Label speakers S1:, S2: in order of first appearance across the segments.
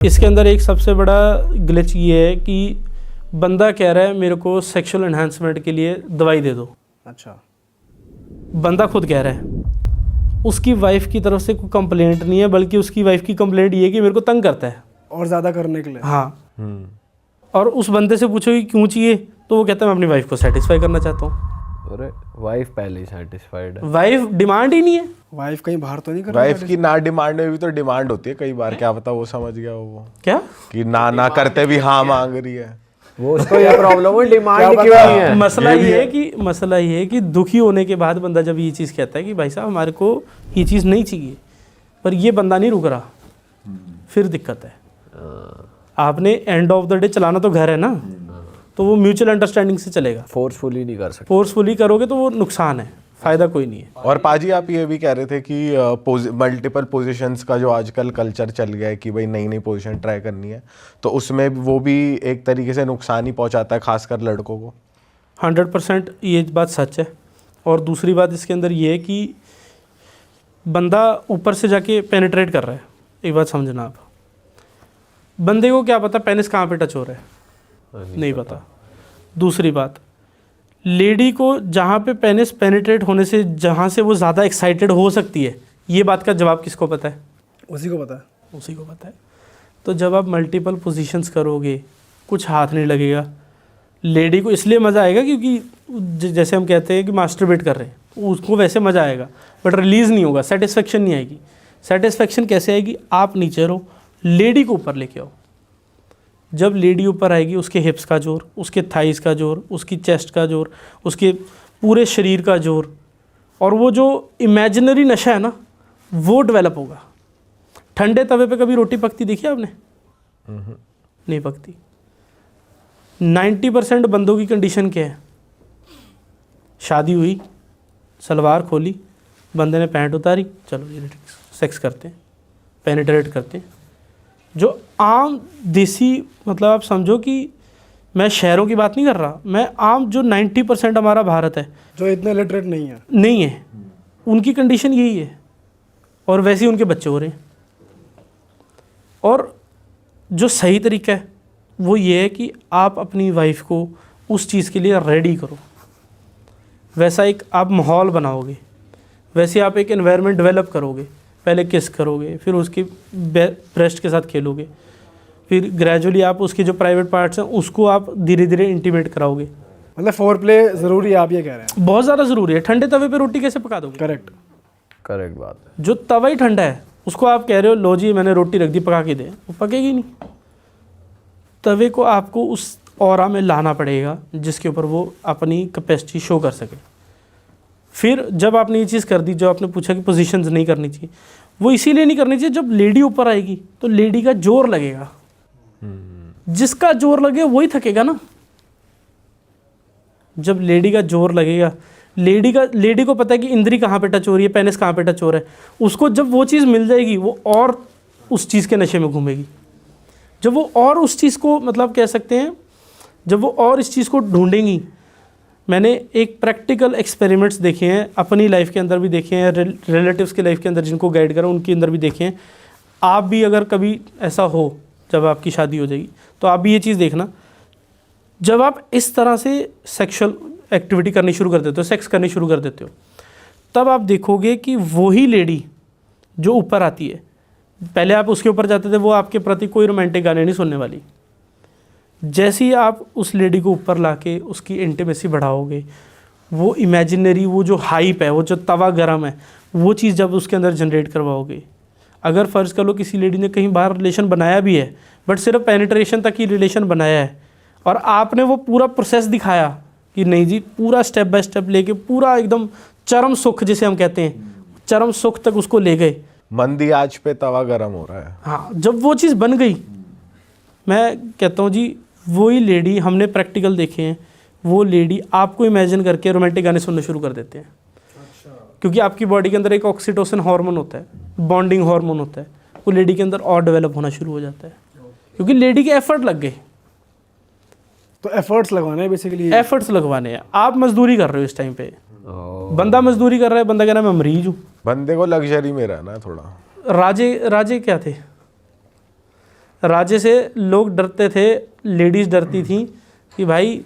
S1: इसके अंदर एक सबसे बड़ा ग्लिच ये है कि बंदा कह रहा है मेरे को सेक्सुअल एनहांसमेंट के लिए दवाई दे दो।
S2: अच्छा,
S1: बंदा खुद कह रहा है, उसकी वाइफ की तरफ से कोई कंप्लेंट नहीं है, बल्कि उसकी वाइफ की कंप्लेंट ये है कि मेरे को तंग करता है
S2: और ज़्यादा करने के लिए।
S1: हाँ। और उस बंदे से पूछो कि क्यों चाहिए, तो वो कहता है मैं अपनी वाइफ को सेटिस्फाई करना चाहता हूँ।
S3: अरे वाइफ पहले ही सेटिस्फाइड है।
S1: वाइफ डिमांड ही नहीं है।
S2: वाइफ कहीं बाहर तो नहीं कर
S4: वाइफ की ना डिमांड में भी तो डिमांड होती है कई बार, क्या पता वो समझ गया हो वो
S1: क्या
S4: कि ना करते भी हाँ मांग रही है।
S3: वो उसको ये प्रॉब्लम है, डिमांड क्यों नहीं है।
S1: मसला ये है कि दुखी होने के बाद बंदा जब ये चीज़ कहता है कि भाई साहब हमारे को ये चीज़ नहीं चाहिए, पर ये बंदा नहीं रुक रहा, फिर दिक्कत है। आपने एंड ऑफ द डे चलाना तो घर है ना, तो वो म्यूचुअल अंडरस्टैंडिंग से चलेगा।
S3: फोर्सफुली नहीं कर सकते।
S1: फोर्सफुली करोगे तो वो नुकसान है, फ़ायदा कोई नहीं है।
S4: और पाजी आप ये भी कह रहे थे कि मल्टीपल पोजीशंस का जो आजकल कल्चर चल गया है कि भाई नई नई पोजीशन ट्राई करनी है, तो उसमें वो भी एक तरीके से नुकसान ही पहुंचाता है, खासकर लड़कों को।
S1: 100% ये बात सच है। और दूसरी बात इसके अंदर ये है कि बंदा ऊपर से जाके पेनिट्रेट कर रहा है। एक बात समझना आप, बंदे को क्या पता पेनिस कहाँ पे टच हो रहा है, नहीं पता। दूसरी बात, लेडी को जहाँ पे पेनिस पेनिट्रेट होने से जहाँ से वो ज़्यादा एक्साइटेड हो सकती है, ये बात का जवाब किसको पता है?
S2: उसी को पता है।
S1: उसी को पता है। तो जब आप मल्टीपल पोजीशंस करोगे, कुछ हाथ नहीं लगेगा। लेडी को इसलिए मज़ा आएगा क्योंकि जैसे हम कहते हैं कि मास्टरबेट कर रहे हैं, उसको वैसे मज़ा आएगा, बट रिलीज़ नहीं होगा, सेटिस्फेक्शन नहीं आएगी। सेटिस्फेक्शन कैसे आएगी? आप नीचे रहो, लेडी को ऊपर लेके आओ। जब लेडी ऊपर आएगी, उसके हिप्स का जोर, उसके थाइस का जोर, उसकी चेस्ट का जोर, उसके पूरे शरीर का जोर, और वो जो इमेजिनरी नशा है ना, वो डेवलप होगा। ठंडे तवे पे कभी रोटी पकती देखी आपने? नहीं पकती। 90% बंदों की कंडीशन क्या है? शादी हुई, सलवार खोली, बंदे ने पैंट उतारी, चलो ये सेक्स करते हैं, पेनिट्रेट करते हैं। जो आम देसी, मतलब आप समझो कि मैं शहरों की बात नहीं कर रहा, मैं आम जो 90% हमारा भारत है,
S2: जो इतने लिटरेट नहीं है,
S1: उनकी कंडीशन यही है, और वैसे ही उनके बच्चे हो रहे हैं। और जो सही तरीका है वो ये है कि आप अपनी वाइफ को उस चीज़ के लिए रेडी करो। वैसा एक आप माहौल बनाओगे, वैसे आप एक एनवायरनमेंट डेवलप करोगे। पहले किस करोगे, फिर उसकी ब्रेस्ट के साथ खेलोगे, फिर ग्रेजुअली आप उसके जो प्राइवेट पार्ट्स हैं उसको आप धीरे धीरे इंटीमेट कराओगे।
S2: मतलब फोर प्ले ज़रूरी है, आप ये कह रहे हैं?
S1: बहुत ज़्यादा ज़रूरी है। ठंडे तवे पे रोटी कैसे पका दोगे?
S2: करेक्ट
S3: बात है।
S1: जो तवा ही ठंडा है उसको आप कह रहे हो लो जी मैंने रोटी रख दी पका के दे, वो पकेगी नहीं। तवे को आपको उस ऑरा में लाना पड़ेगा जिसके ऊपर वो अपनी कैपेसिटी शो कर सके। फिर जब आपने ये चीज़ कर दी, जो आपने पूछा कि पोजीशंस नहीं करनी चाहिए, वो इसीलिए नहीं करनी चाहिए, जब लेडी ऊपर आएगी तो लेडी का जोर लगेगा। जिसका जोर लगे वही थकेगा ना। जब लेडी का जोर लगेगा, लेडी को पता है कि इंद्री कहाँ पे टच हो रही है, पेनिस कहाँ पे टच हो रहा है, उसको जब वो चीज़ मिल जाएगी वो और उस चीज़ के नशे में घूमेगी। जब वो और उस चीज़ को, मतलब कह सकते हैं, जब वो और इस चीज़ को ढूंढेंगी। मैंने एक प्रैक्टिकल एक्सपेरिमेंट्स देखे हैं, अपनी लाइफ के अंदर भी देखे हैं, रिलेटिव्स की लाइफ के अंदर जिनको गाइड करा उनके अंदर भी देखे हैं। आप भी अगर कभी ऐसा हो, जब आपकी शादी हो जाएगी, तो आप भी ये चीज़ देखना, जब आप इस तरह से सेक्सुअल एक्टिविटी करनी शुरू कर देते हो, सेक्स करनी शुरू कर देते हो, तब आप देखोगे कि वही लेडी जो ऊपर आती है, पहले आप उसके ऊपर जाते थे, वो आपके प्रति कोई रोमांटिक गाने नहीं सुनने वाली। जैसे ही आप उस लेडी को ऊपर लाके उसकी इंटीमेसी बढ़ाओगे, वो इमेजिनरी, वो जो हाइप है, वो जो तवा गरम है, वो चीज़ जब उसके अंदर जनरेट करवाओगे। अगर फ़र्ज़ कर लो किसी लेडी ने कहीं बाहर रिलेशन बनाया भी है, बट सिर्फ पेनिट्रेशन तक ही रिलेशन बनाया है, और आपने वो पूरा प्रोसेस दिखाया कि नहीं जी, पूरा स्टेप बाय स्टेप लेके पूरा एकदम चरम सुख, जिसे हम कहते हैं, चरम सुख तक उसको ले गए।
S4: मंदी आँच पे तवा गरम हो रहा है।
S1: हाँ, जब वो चीज़ बन गई, मैं कहता हूँ जी, वही लेडी, हमने प्रैक्टिकल देखे हैं, वो लेडी आपको इमेजिन करके रोमांटिक गाने सुनने शुरू कर देते हैं। क्योंकि आपकी बॉडी के अंदर एक ऑक्सीटोसिन हार्मोन होता है, बॉन्डिंग हार्मोन होता है, वो लेडी के अंदर और डेवलप होना शुरू हो जाता है, क्योंकि लेडी के एफर्ट लग गए।
S2: तो एफर्ट्स लगवाने हैं बेसिकली,
S1: एफर्ट्स लगवाने हैं। आप मजदूरी कर रहे हो इस टाइम पे, बंदा मजदूरी कर रहा है, बंदा कह रहा है मैं मरीज हूँ।
S4: बंदे को लग्जरी में रहना है थोड़ा।
S1: राजे क्या थे? राजे से लोग डरते थे, लेडीज़ डरती थी कि भाई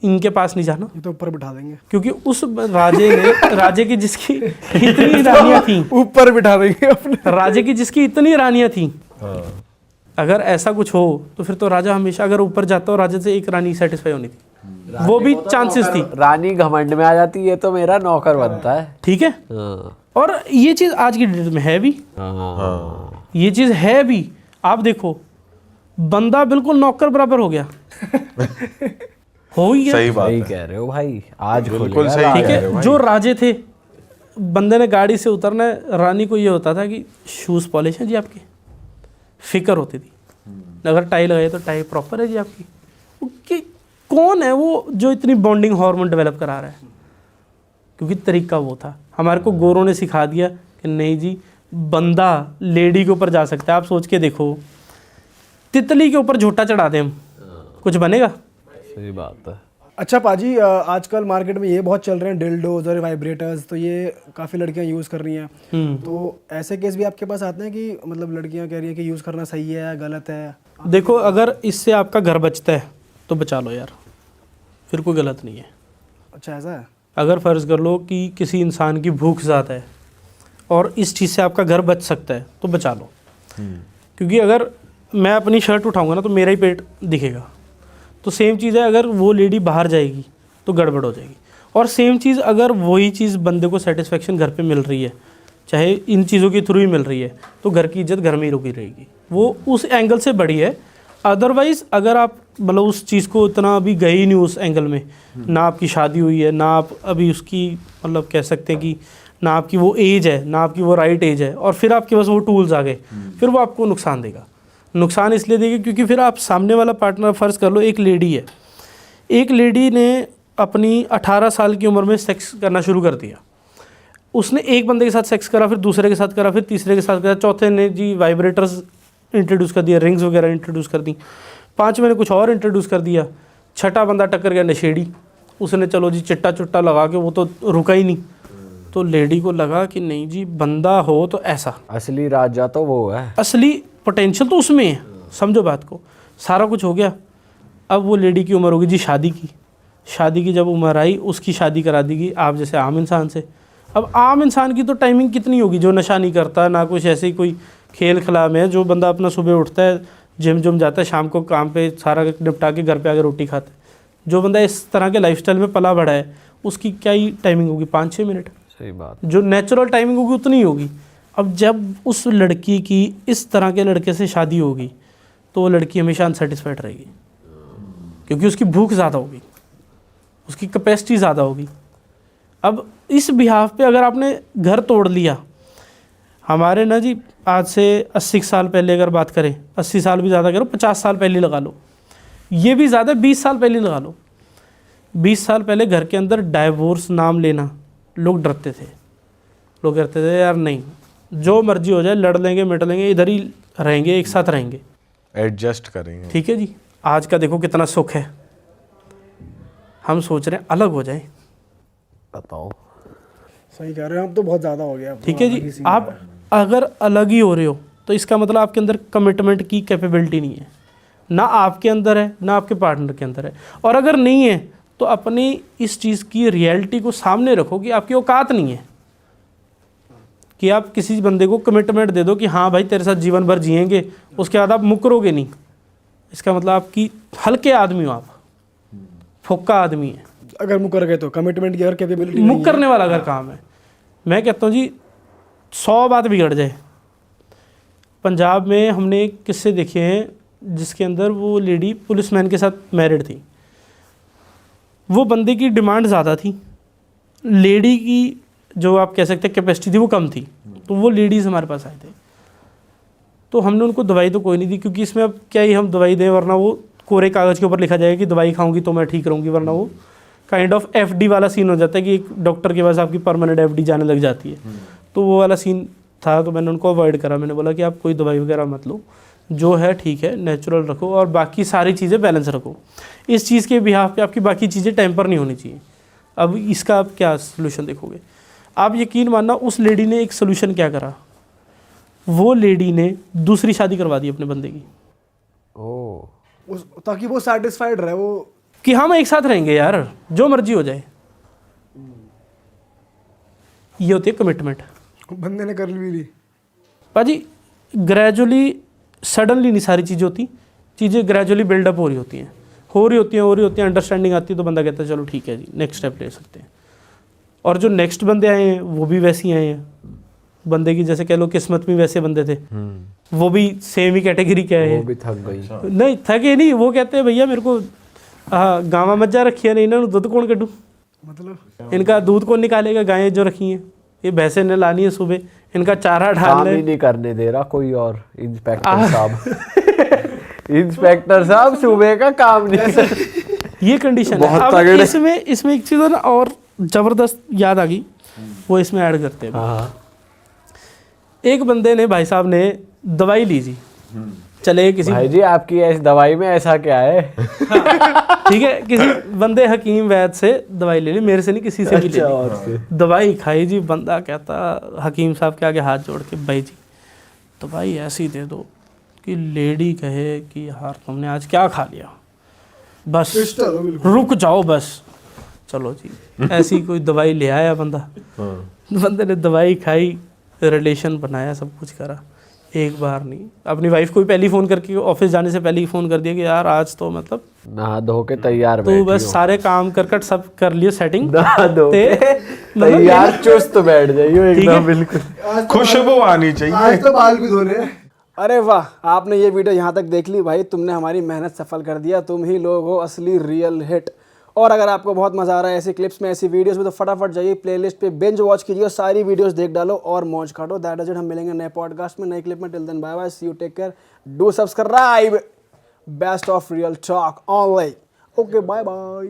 S1: इनके पास नहीं जाना,
S2: ये तो ऊपर बिठा देंगे,
S1: क्योंकि उस राजे की जिसकी इतनी रानियां थी,
S2: ऊपर बिठा देंगे अपने।
S1: राजे की जिसकी इतनी रानियां थी, अगर ऐसा कुछ हो तो फिर तो राजा हमेशा अगर ऊपर जाता हो, राजे से एक रानी सेटिस्फाई होनी थी, वो भी चांसेस थी।
S3: रानी घमंड में आ जाती है तो मेरा नौकर बनता है।
S1: ठीक है, और ये चीज़ आज की डेट में है भी, ये चीज़ है भी। आप देखो बंदा बिल्कुल नौकर बराबर हो गया, हो ही गया।
S4: सही बात
S3: सही
S4: है,
S3: कह रहे हो भाई, आज
S4: बिल्कुल सही
S1: ठीक
S4: कह रहे हो
S1: है, जो राजे थे, बंदे ने गाड़ी से उतरना है, रानी को ये होता था कि शूज़ पॉलिश है जी आपके, फिक्र होती थी, अगर टाई लगाई तो टाई प्रॉपर है जी आपकी। कि कौन है वो जो इतनी बॉन्डिंग हार्मोन डेवलप करा रहा है? क्योंकि तरीका वो था। हमारे को गोरों ने सिखा दिया कि नहीं जी, बंदा लेडी के ऊपर जा सकता है। आप सोच के देखो, तितली के ऊपर झोटा चढ़ा दें हम, कुछ बनेगा?
S3: सही बात है।
S2: अच्छा पाजी, आजकल मार्केट में ये बहुत चल रहे हैं डिल्डोज और वाइब्रेटर्स, तो ये काफ़ी लड़कियां यूज़ कर रही हैं। तो ऐसे केस भी आपके पास आते हैं कि मतलब लड़कियां कह रही हैं कि यूज़ करना सही है या गलत है?
S1: देखो, अगर इससे आपका घर बचता है तो बचा लो यार, फिर कोई गलत नहीं है।
S2: अच्छा, ऐसा है?
S1: अगर फ़र्ज़ कर लो कि किसी इंसान की भूख ज़्यादा है और इस चीज़ से आपका घर बच सकता है तो बचा लो। क्योंकि अगर मैं अपनी शर्ट उठाऊंगा ना तो मेरा ही पेट दिखेगा, तो सेम चीज़ है अगर वो लेडी बाहर जाएगी तो गड़बड़ हो जाएगी। और सेम चीज़ अगर वही चीज़ बंदे को सेटिस्फेक्शन घर पे मिल रही है, चाहे इन चीज़ों के थ्रू ही मिल रही है, तो घर की इज्जत घर में ही रुकी रहेगी। वो उस एंगल से बड़ी है। अदरवाइज़ अगर आप मतलब उस चीज़ को इतना अभी गए ही नहीं उस एंगल में, ना आपकी शादी हुई है, ना आप अभी उसकी मतलब कह सकते हैं कि ना आपकी वो एज है, ना आपकी वो राइट एज है, और फिर आपके पास वो टूल्स आ गए, फिर वो आपको नुकसान देगा। नुकसान इसलिए देगी क्योंकि फिर आप सामने वाला पार्टनर, फ़र्ज़ कर लो एक लेडी है, एक लेडी ने अपनी 18 साल की उम्र में सेक्स करना शुरू कर दिया। उसने एक बंदे के साथ सेक्स करा, फिर दूसरे के साथ करा, फिर तीसरे के साथ करा, चौथे ने जी वाइब्रेटर्स इंट्रोड्यूस कर दिया, रिंग्स वगैरह इंट्रोड्यूस कर दी, पाँचवें ने कुछ और इंट्रोड्यूस कर दिया, छठा बंदा टक्कर गया नशेड़ी, उसने चलो जी चिट्टा चुट्टा लगा के, वो तो रुका ही नहीं। तो लेडी को लगा कि नहीं जी, बंदा हो तो ऐसा,
S3: असली राजा तो वो है,
S1: असली पोटेंशियल तो उसमें है। समझो बात को, सारा कुछ हो गया। अब वो लेडी की उम्र होगी जी शादी की, शादी की जब उम्र आई, उसकी शादी करा दी आप जैसे आम इंसान से। अब आम इंसान की तो टाइमिंग कितनी होगी, जो नशा नहीं करता, ना कुछ ऐसे ही कोई खेल खिला में है, जो बंदा अपना सुबह उठता है, जिम जाता है, शाम को काम पे सारा निपटा के घर पे आके रोटी खाता है। जो बंदा इस तरह के लाइफस्टाइल में पला बढ़ा है, उसकी क्या ही टाइमिंग होगी, 5-6 मिनट।
S3: सही बात।
S1: जो नेचुरल टाइमिंग होगी उतनी ही होगी। अब जब उस लड़की की इस तरह के लड़के से शादी होगी तो वो लड़की हमेशा अनसेटिस्फाइड रहेगी, क्योंकि उसकी भूख ज़्यादा होगी, उसकी कैपेसिटी ज़्यादा होगी। अब इस बिहाफ पे अगर आपने घर तोड़ लिया, हमारे ना जी आज से 80 साल पहले अगर बात करें, 80 साल भी ज़्यादा करो, 50 साल पहले लगा लो, ये भी ज़्यादा 20 साल पहले लगा लो। 20 साल पहले घर के अंदर डाइवोर्स नाम लेना लोग डरते थे, लोग कहते थे यार नहीं, जो मर्जी हो जाए, लड़ लेंगे मिट लेंगे, इधर ही रहेंगे, एक साथ रहेंगे,
S4: एडजस्ट करेंगे।
S1: ठीक है जी। आज का देखो कितना सुख है, हम सोच रहे हैं अलग हो जाए।
S3: बताओ,
S2: सही कह रहे हो, हम तो बहुत ज़्यादा हो गया।
S1: ठीक है जी, आप अगर अलग ही हो रहे हो तो इसका मतलब आपके अंदर कमिटमेंट की कैपेबिलिटी नहीं है, ना आपके अंदर है ना आपके पार्टनर के अंदर है। और अगर नहीं है तो अपनी इस चीज़ की रियलिटी को सामने रखो कि आपकी औकात नहीं है, कि आप किसी बंदे को कमिटमेंट दे दो कि हाँ भाई तेरे साथ जीवन भर जिएंगे, उसके बाद आप मुकरोगे नहीं। इसका मतलब आपकी हल्के आदमी हो, आप फुक्का आदमी है।
S2: अगर मुकर गए तो कमिटमेंट की अगर कैपेबिलिटी
S1: मुक करने वाला अगर काम है, मैं कहता हूँ जी 100 बात बिगड़ जाए। पंजाब में हमने किस्से देखे हैं जिसके अंदर वो लेडी पुलिसमैन के साथ मैरिड थी, वो बंदे की डिमांड ज़्यादा थी, लेडी की जो आप कह सकते हैं कैपेसिटी थी वो कम थी। तो वो लेडीज़ हमारे पास आए थे, तो हमने उनको दवाई तो कोई नहीं दी, क्योंकि इसमें अब क्या ही हम दवाई दें, वरना वो कोरे कागज़ के ऊपर लिखा जाएगा कि दवाई खाऊंगी तो मैं ठीक रहूँगी, वरना वो काइंड ऑफ FD वाला सीन हो जाता है कि एक डॉक्टर के पास आपकी परमानेंट FD जाने लग जाती है। तो वो वाला सीन था, तो मैंने उनको अवॉइड करा। मैंने बोला कि आप कोई दवाई वगैरह मत लो, जो है ठीक है, नेचुरल रखो और बाकी सारी चीज़ें बैलेंस रखो। इस चीज़ के बिहाफ पे आपकी बाकी चीज़ें टेम्पर नहीं होनी चाहिए। अब इसका आप क्या सोल्यूशन देखोगे? आप यकीन मानना, उस लेडी ने एक सोल्यूशन क्या करा, वो लेडी ने दूसरी शादी करवा दी अपने बंदे की
S3: ओ
S2: ताकि वो सेटिस्फाइड रहे, वो
S1: कि हम एक साथ रहेंगे यार, जो मर्जी हो जाए। ये होती है कमिटमेंट।
S2: बंदे ने कर भी ली।
S1: पाजी ग्रेजुअली, सडनली नहीं सारी चीज़ें होती, चीज़ें ग्रेजुअली बिल्डअप हो रही होती हैं, अंडरस्टैंडिंग आती है तो बंदा कहता है चलो ठीक है जी नेक्स्ट स्टेप ले सकते हैं। और जो नेक्स्ट बंदे आए हैं वो भी वैसे ही आए हैं, बंदे की जैसे कह लो किस्मत में वैसे बंदे थे, वो भी सेम ही कैटेगरी के आए
S3: वो
S1: हैं।
S3: भी थक गई।
S1: नहीं थके नहीं, वो कहते हैं भैया मेरे को गाँव मज्जा रखी है नहीं, इन्होंने दूध कौन कटू,
S2: मतलब
S1: इनका दूध कौन निकालेगा, गायें जो रखी हैं ये भैंसे ने लानी है सुबह, इनका चारा
S3: काम
S1: ढालना
S3: ही
S1: है।
S3: नहीं करने दे रहा कोई और इंस्पेक्टर साहब। इंस्पेक्टर साहब सुबह का काम नहीं कर।
S1: ये कंडीशन है।
S3: बहुत
S1: अब
S3: तगड़े।
S1: इसमें एक चीज़ है ना और ज़बरदस्त याद आ गई, वो इसमें ऐड करते हैं।
S3: हाँ
S1: एक बंदे ने, भाई साहब ने दवाई ली जी, चले किसी,
S3: भाई जी आपकी इस दवाई में ऐसा क्या है?
S1: ठीक है, किसी बंदे हकीम वैद से दवाई ले ली, मेरे से नहीं किसी से भी ले ली। दवाई खाई जी, बंदा कहता हकीम साहब के आगे हाथ जोड़ के, भाई जी दवाई ऐसी दे दो कि लेडी कहे कि यार तुमने आज क्या खा लिया, बस रुक जाओ बस। चलो जी ऐसी कोई दवाई ले आया बंदा, बंदे ने दवाई खाई, रिलेशन बनाया, सब कुछ करा। एक बार नहीं, अपनी वाइफ को भी पहले फ़ोन करके, ऑफिस जाने से पहले ही फ़ोन कर दिया कि यार आज तो मतलब
S3: नहा धो के तैयार
S1: तो
S3: बैठी
S1: बस
S3: हो।
S1: सारे काम करकट सब कर लिए सेटिंग,
S3: नहा धो
S1: ते
S3: के
S1: मतलब
S3: तैयार चुस्त बैठ जाइयो
S1: ठीक है?
S3: एकदम बिल्कुल।
S4: खुशबू आनी चाहिए।
S2: आज तो बाल भी धो रहे हैं। अरे वाह, आपने ये वीडियो यहाँ तक देख ली भाई, तुमने हमारी मेहनत सफल कर दिया, तुम ही लोग हो असली रियल हिट। और अगर आपको बहुत मजा आ रहा है ऐसी क्लिप्स में, ऐसी वीडियोस में, तो फटाफट जाइए प्लेलिस्ट पे बिंज वॉच कीजिए, सारी वीडियोस देख डालो और मौज काटो। That is it. हम मिलेंगे नए पॉडकास्ट में, नई क्लिप में। Till then bye bye, see you, take care, do subscribe, best of real talk online. Okay bye bye.